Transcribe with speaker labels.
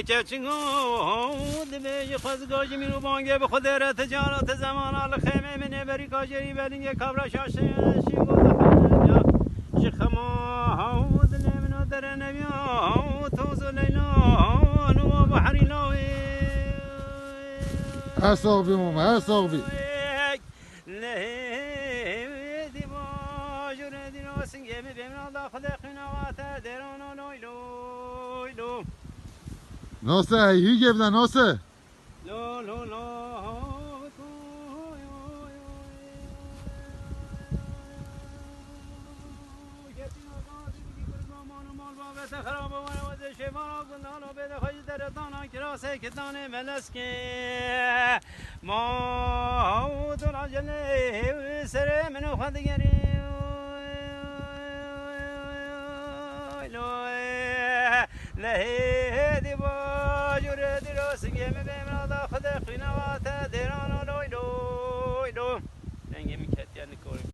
Speaker 1: چچنگو دبی خواستگاه میرو بانگه به خود را تجارت زمان آل خیمه من بری کاجری بلینگ کابرا شاشه شیمو دخل شخما دل منو در نبیا توز لیلا نو بحری لاوی
Speaker 2: حسابی ماما حسابی
Speaker 1: لهدی باجور دیرو سنگه می بمن داخل خنوات درون لویلو
Speaker 2: ناسه هی گبنه ناسه
Speaker 1: لو لو لو خراب و وز شما گندان و بده خواهی در دانا کراسه که دانه ملسکه ما تو راجله سر منو خود گری لهدی باجور دی راسنگه می بیم را خود خینوات دیران و لوی لوی لو لنگه می کتیان کاری